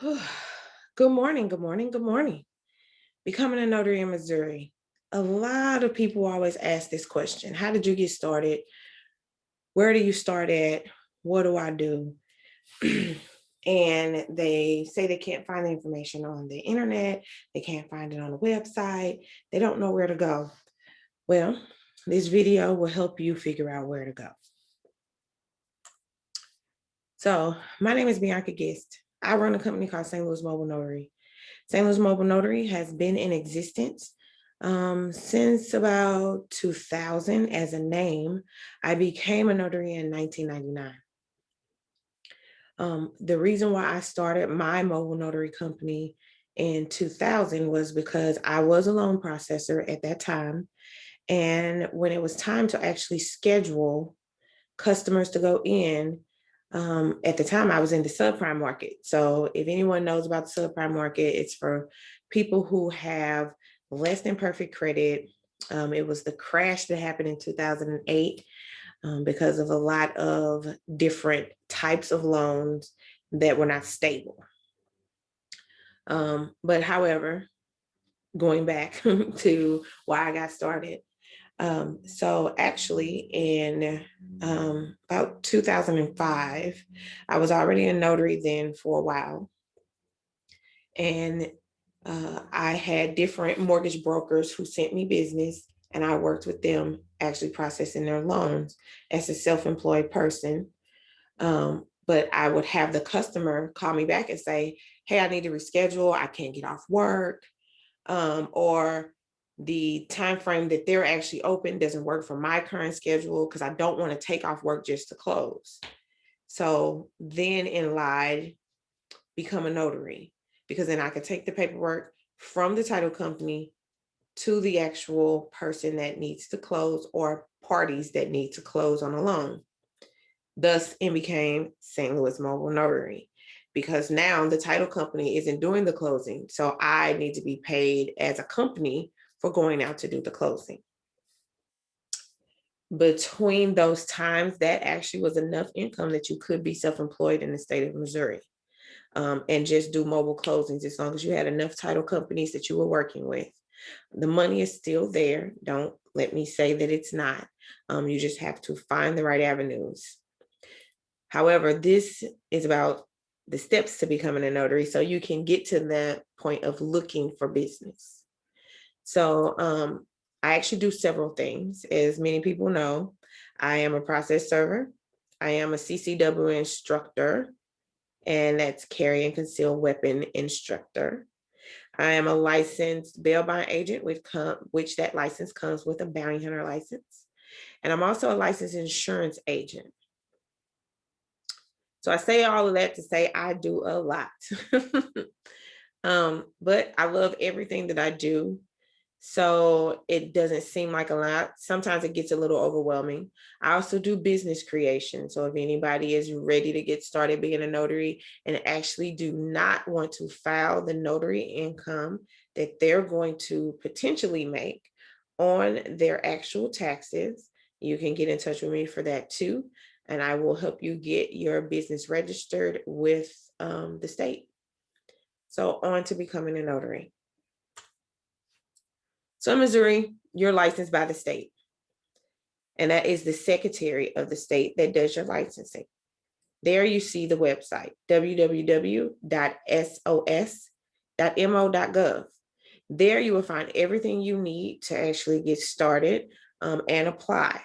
Good morning, good morning, good morning. Becoming a notary in Missouri. A lot of people always ask this question. How did you get started? Where do you start at? What do I do? And they say they can't find the information on the internet. They can't find it on the website. They don't know where to go. Well, this video will help you figure out where to go. So my name is Bianca Gist. I run a company called St. Louis Mobile Notary. St. Louis Mobile Notary has been in existence since about 2000 as a name. I became a notary in 1999. The reason why I started my mobile notary company in 2000 was because I was a loan processor at that time. And when it was time to actually schedule customers to go in, at the time I was in the subprime market. So if anyone knows about the subprime market, it's for people who have less than perfect credit. It was the crash that happened in 2008 because of a lot of different types of loans that were not stable. But however, going back to why I got started, so actually in about 2005, I was already a notary then for a while. And I had different mortgage brokers who sent me business and I worked with them actually processing their loans as a self-employed person. But I would have the customer call me back and say, hey, I need to reschedule. I can't get off work. Or the time frame that they're actually open doesn't work for my current schedule because I don't want to take off work just to close. So then in lied, become a notary, because then I could take the paperwork from the title company to the actual person that needs to close or parties that need to close on a loan. Thus, it became St. Louis Mobile Notary because now the title company isn't doing the closing. So I need to be paid as a company for going out to do the closing. Between those times, that actually was enough income that you could be self-employed in the state of Missouri, and just do mobile closings as long as you had enough title companies that you were working with. The money is still there. Don't let me say that it's not. You just have to find the right avenues. However, this is about the steps to becoming a notary so you can get to that point of looking for business. So I actually do several things. As many people know, I am a process server. I am a CCW instructor, and that's carry and conceal weapon instructor. I am a licensed bail bond agent, which that license comes with a bounty hunter license. And I'm also a licensed insurance agent. So I say all of that to say I do a lot. But I love everything that I do. So it doesn't seem like a lot. Sometimes it gets a little overwhelming. I also do business creation. So if anybody is ready to get started being a notary and actually do not want to file the notary income that they're going to potentially make on their actual taxes, you can get in touch with me for that too. And I will help you get your business registered with the state. So on to becoming a notary. So in Missouri, you're licensed by the state. And that is the secretary of the state that does your licensing. There you see the website, www.sos.mo.gov. There you will find everything you need to actually get started and apply.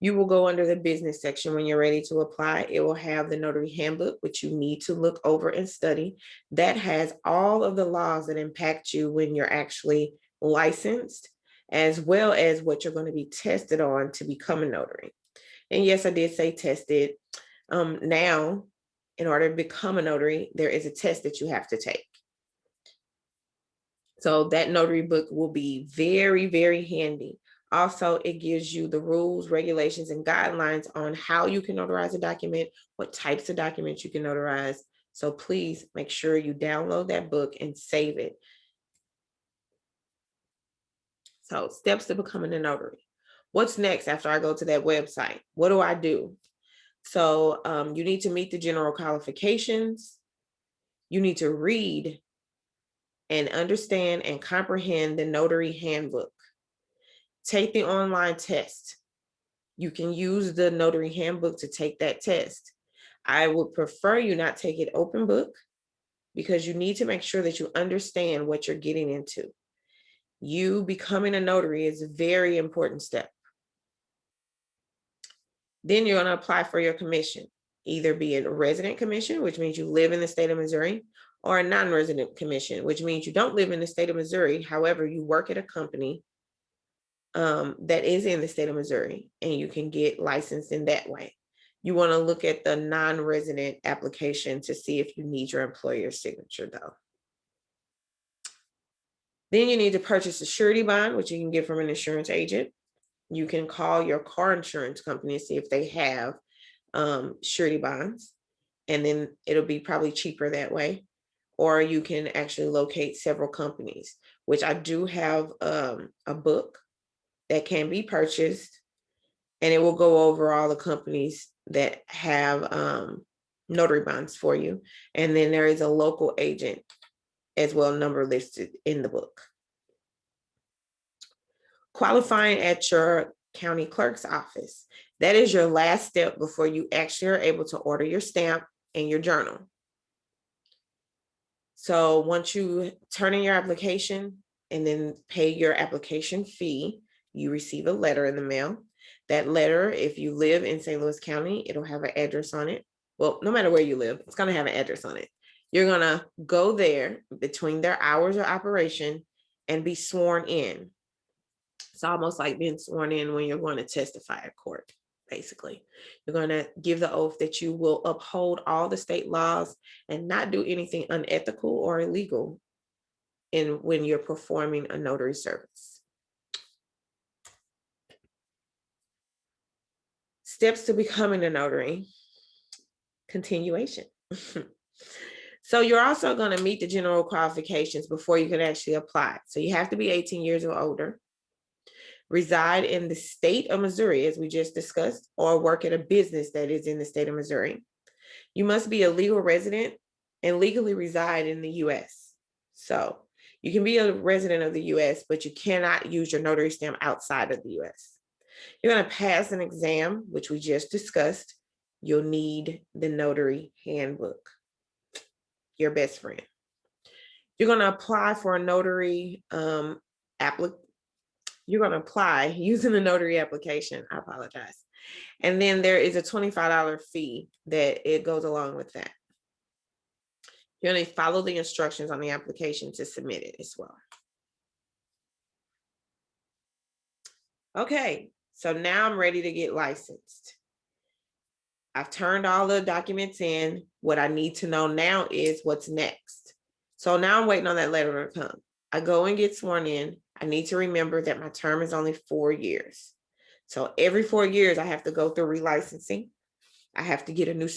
You will go under the business section when you're ready to apply. It will have the notary handbook, which you need to look over and study. That has all of the laws that impact you when you're actually licensed, as well as what you're going to be tested on to become a notary. And yes, I did say tested. Now, in order to become a notary, there is a test that you have to take. So that notary book will be very, very handy. Also, it gives you the rules, regulations, and guidelines on how you can notarize a document, what types of documents you can notarize. So please make sure you download that book and save it. So steps to becoming a notary. What's next after I go to that website? What do I do? So you need to meet the general qualifications. you need to read and understand and comprehend the notary handbook. Take the online test. You can use the notary handbook to take that test. I would prefer you not take it open book because you need to make sure that you understand what you're getting into. You becoming a notary is a very important step. Then you're going to apply for your commission, either be a resident commission, which means you live in the state of Missouri, or a non-resident commission, which means you don't live in the state of Missouri. However, you work at a company that is in the state of Missouri, and you can get licensed in that way. You want to look at the non-resident application to see if you need your employer's signature, though. Then you need to purchase a surety bond, which you can get from an insurance agent. You can call your car insurance company and see if they have surety bonds, and then it'll be probably cheaper that way. Or you can actually locate several companies, which I do have a book that can be purchased, and it will go over all the companies that have notary bonds for you. And then there is a local agent as well, number listed in the book. Qualifying at your county clerk's office. That is your last step before you actually are able to order your stamp and your journal. So once you turn in your application and then pay your application fee, you receive a letter in the mail. That letter, if you live in St. Louis County, it'll have an address on it. Well, no matter where you live, it's going to have an address on it. You're going to go there between their hours of operation and be sworn in. It's almost like being sworn in when you're going to testify at court, basically. You're going to give the oath that you will uphold all the state laws and not do anything unethical or illegal when you're performing a notary service. Steps to becoming a notary. Continuation. So you're also going to meet the general qualifications before you can actually apply. So you have to be 18 years or older, reside in the state of Missouri, as we just discussed, or work at a business that is in the state of Missouri. You must be a legal resident and legally reside in the U.S. So you can be a resident of the U.S., but you cannot use your notary stamp outside of the U.S. You're going to pass an exam, which we just discussed. You'll need the notary handbook, your best friend. You're going to apply for a notary You're going to apply using the notary application. I apologize. And then there is a $25 fee that it goes along with that. You're going to follow the instructions on the application to submit it as well. Okay, so now I'm ready to get licensed. I've turned all the documents in. What I need to know now is what's next. So now I'm waiting on that letter to come. I go and get sworn in. I need to remember that my term is only 4 years. So every 4 years, I have to go through relicensing. I have to get a new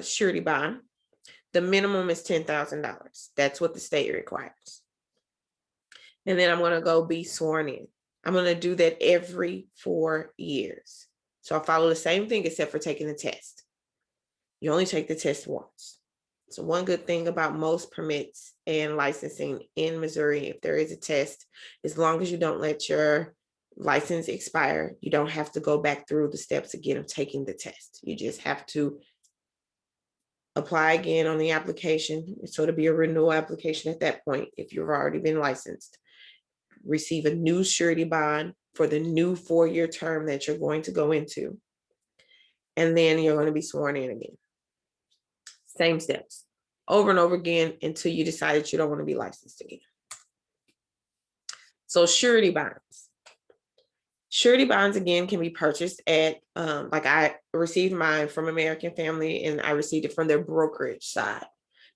surety bond. The minimum is $10,000. That's what the state requires. And then I'm going to go be sworn in. I'm going to do that every 4 years. So I follow the same thing except for taking the test. You only take the test once. So one good thing about most permits and licensing in Missouri, if there is a test, as long as you don't let your license expire, you don't have to go back through the steps again of taking the test. You just have to apply again on the application. So it'll be a renewal application at that point if you've already been licensed. Receive a new surety bond for the new 4-year term that you're going to go into. And then you're going to be sworn in again. Same steps over and over again until you decide that you don't want to be licensed again. So surety bonds. Surety bonds, again, can be purchased at, like I received mine from American Family, and I received it from their brokerage side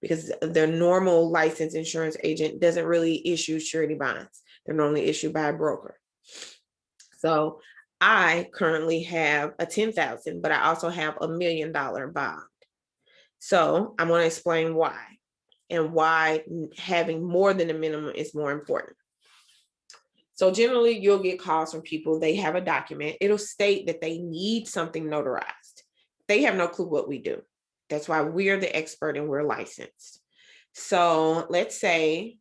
because their normal licensed insurance agent doesn't really issue surety bonds. They're normally issued by a broker. So I currently have a $10,000, but I also have a $1 million bond. So I'm going to explain why and why having more than a minimum is more important. So generally you'll get calls from people, they have a document, it'll state that they need something notarized. They have no clue what we do. That's why we're the expert and we're licensed. So let's say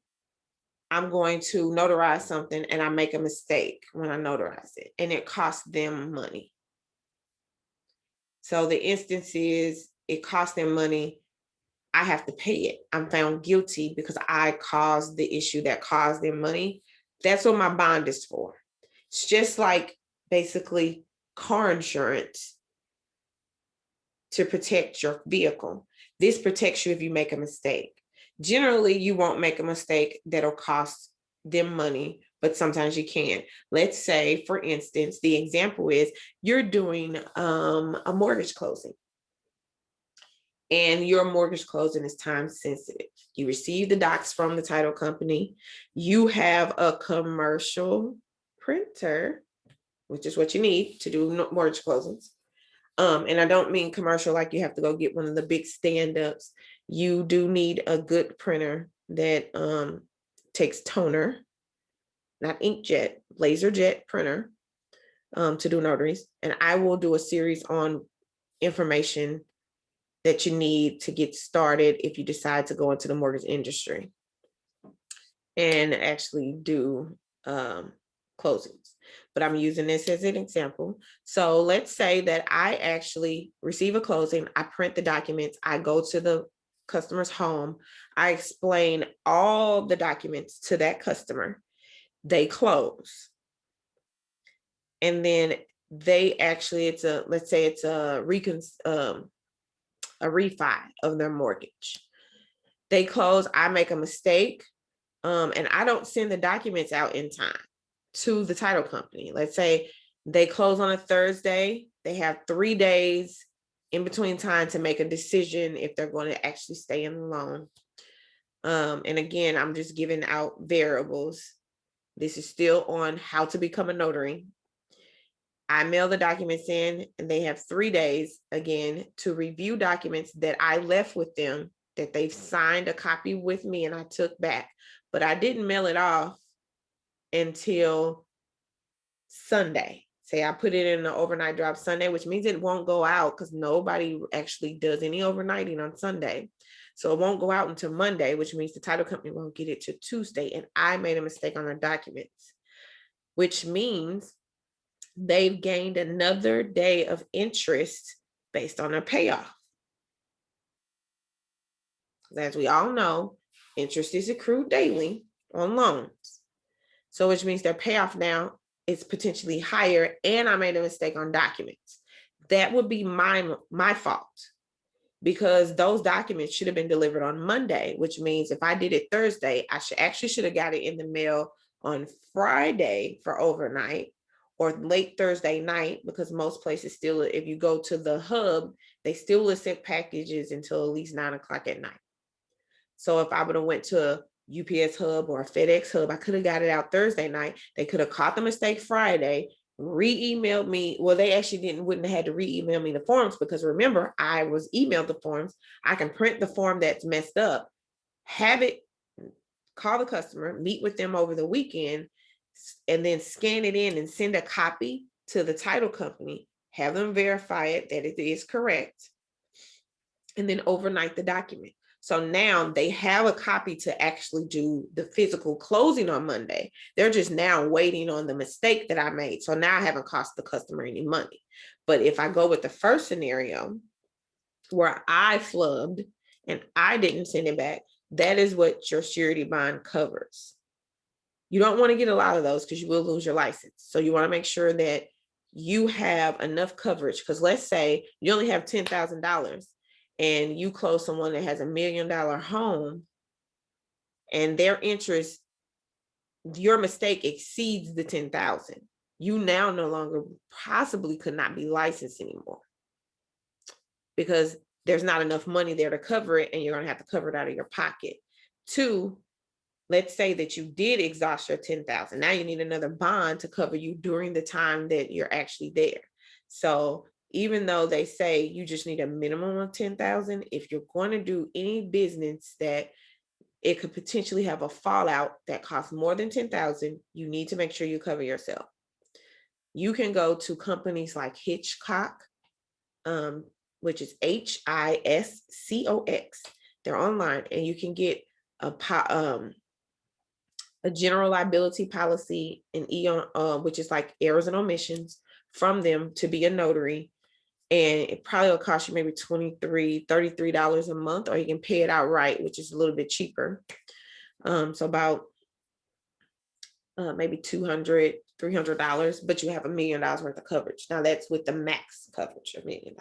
I'm going to notarize something and I make a mistake when I notarize it and it costs them money. So the instance is it costs them money. I have to pay it. I'm found guilty because I caused the issue that caused them money. That's what my bond is for. It's just like basically car insurance to protect your vehicle. This protects you if you make a mistake. Generally, you won't make a mistake that'll cost them money, but sometimes you can. Let's say, for instance, the example is you're doing a mortgage closing, and your mortgage closing is time sensitive. You receive the docs from the title company. You have a commercial printer, which is what you need to do mortgage closings. And I don't mean commercial like you have to go get one of the big stand-ups. You do need a good printer that takes toner, not inkjet, laser jet printer to do notaries. And I will do a series on information that you need to get started if you decide to go into the mortgage industry and actually do closings. But I'm using this as an example. So let's say that I actually receive a closing, I print the documents, I go to the customer's home, I explain all the documents to that customer, they close. And then they actually, let's say it's a refi of their mortgage. They close, I make a mistake, and I don't send the documents out in time to the title company. Let's say they close on a Thursday, they have 3 days in between time to make a decision if they're going to actually stay in the loan. And again, I'm just giving out variables. This is still on how to become a notary. I mail the documents in and they have 3 days again to review documents that I left with them, that they've signed a copy with me and I took back, but I didn't mail it off until Sunday. Say I put it in the overnight drop Sunday, which means it won't go out because nobody actually does any overnighting on Sunday. So it won't go out until Monday, which means the title company won't get it to Tuesday. And I made a mistake on their documents, which means they've gained another day of interest based on their payoff. As we all know, interest is accrued daily on loans. So which means their payoff now is potentially higher, and I made a mistake on documents. That would be my fault because those documents should have been delivered on Monday, which means if I did it Thursday, I should have got it in the mail on Friday for overnight or late Thursday night, because most places still, if you go to the hub, they still accept packages until at least 9 o'clock at night. So if I would have went to a UPS hub or a FedEx hub, I could have got it out Thursday night. They could have caught the mistake Friday, re-emailed me. Well, they actually wouldn't have had to re-email me the forms because remember, I was emailed the forms. I can print the form that's messed up, have it, call the customer, meet with them over the weekend, and then scan it in and send a copy to the title company, have them verify it that it is correct, and then overnight the document. So now they have a copy to actually do the physical closing on Monday. They're just now waiting on the mistake that I made. So now I haven't cost the customer any money. But if I go with the first scenario where I flubbed and I didn't send it back, that is what your surety bond covers. You don't want to get a lot of those because you will lose your license. So you want to make sure that you have enough coverage, because let's say you only have $10,000 and you close someone that has $1 million home and their interest, your mistake exceeds the 10,000. You now no longer possibly could not be licensed anymore because there's not enough money there to cover it and you're going to have to cover it out of your pocket. Two, let's say that you did exhaust your 10,000. Now you need another bond to cover you during the time that you're actually there. So even though they say you just need a minimum of 10,000, if you're going to do any business that it could potentially have a fallout that costs more than 10,000, you need to make sure you cover yourself. You can go to companies like Hitchcock, which is HISCOX. They're online, and you can get a general liability policy, an EON, which is like errors and omissions, from them to be a notary. And it probably will cost you maybe $33 a month, or you can pay it outright, which is a little bit cheaper. So about maybe $200-300, but you have $1 million worth of coverage. Now that's with the max coverage of $1 million.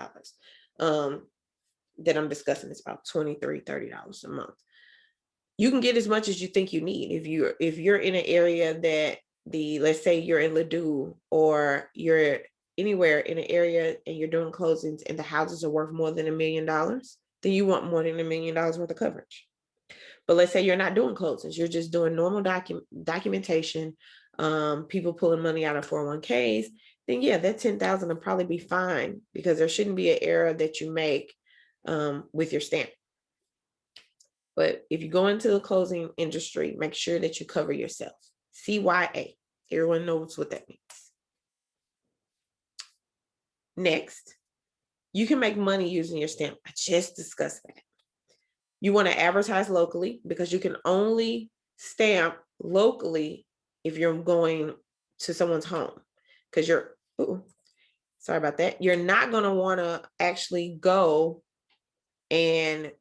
That I'm discussing is about $30 a month. You can get as much as you think you need. If you're in an area that let's say you're in Ladue, or you're anywhere in an area and you're doing closings and the houses are worth more than $1 million, then you want more than $1 million worth of coverage. But let's say you're not doing closings, you're just doing normal documentation, people pulling money out of 401ks, then yeah, that $10,000 will probably be fine, because there shouldn't be an error that you make with your stamp. But if you go into the closing industry, make sure that you cover yourself. CYA. Everyone knows what that means. Next, you can make money using your stamp. I just discussed that. You want to advertise locally, because you can only stamp locally if you're going to someone's home. Because sorry about that. You're not going to want to actually go and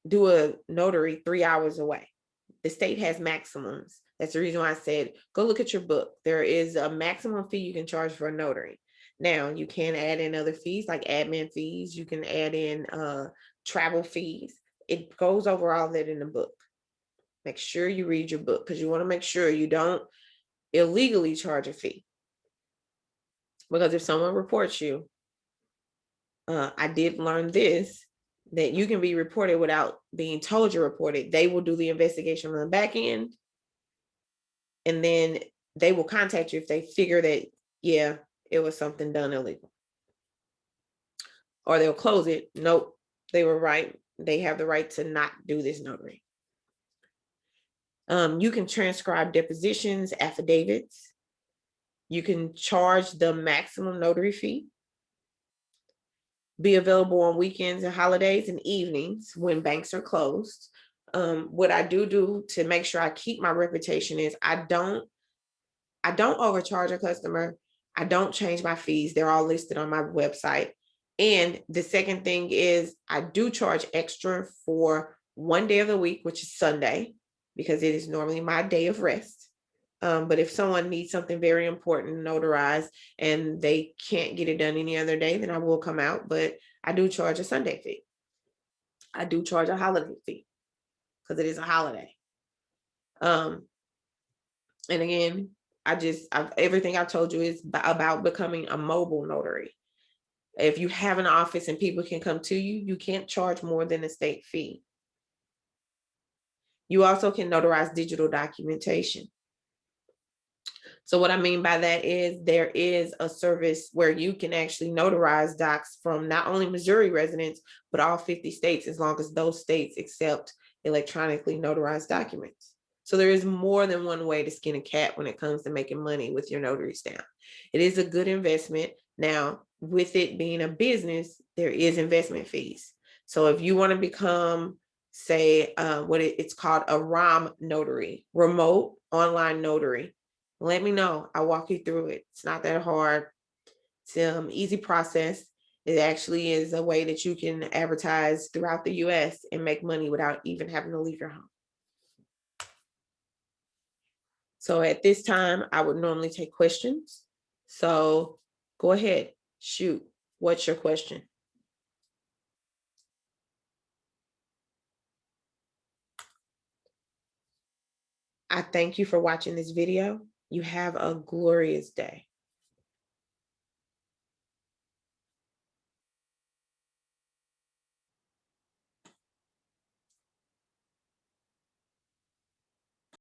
do a notary 3 hours away. The state has maximums. That's the reason why I said, go look at your book. There is a maximum fee you can charge for a notary. Now, you can add in other fees like admin fees. You can add in travel fees. It goes over all that in the book. Make sure you read your book, because you want to make sure you don't illegally charge a fee. Because if someone reports you, I did learn this, that you can be reported without being told you're reported. They will do the investigation on the back end, and then they will contact you if they figure that, yeah, it was something done illegal. Or they'll close it. Nope, they were right. They have the right to not do this notary. You can transcribe depositions, affidavits. You can charge the maximum notary fee. Be available on weekends and holidays and evenings when banks are closed. What I do to make sure I keep my reputation is I don't overcharge a customer. I don't change my fees. They're all listed on my website. And the second thing is I do charge extra for one day of the week, which is Sunday, because it is normally my day of rest. But if someone needs something very important notarized and they can't get it done any other day, then I will come out. But I do charge a Sunday fee. I do charge a holiday fee, because it is a holiday. And again, everything I've told you is about becoming a mobile notary. If you have an office and people can come to you, you can't charge more than a state fee. You also can notarize digital documentation. So what I mean by that is there is a service where you can actually notarize docs from not only Missouri residents, but all 50 states, as long as those states accept electronically notarized documents. So there is more than one way to skin a cat when it comes to making money with your notary stamp. It is a good investment. Now, with it being a business, there is investment fees. So if you want to become, say, it's called a ROM notary, remote online notary, let me know. I'll walk you through it. It's not that hard. It's an easy process. It actually is a way that you can advertise throughout the US and make money without even having to leave your home. So at this time, I would normally take questions. So go ahead, shoot. What's your question? I thank you for watching this video. You have a glorious day.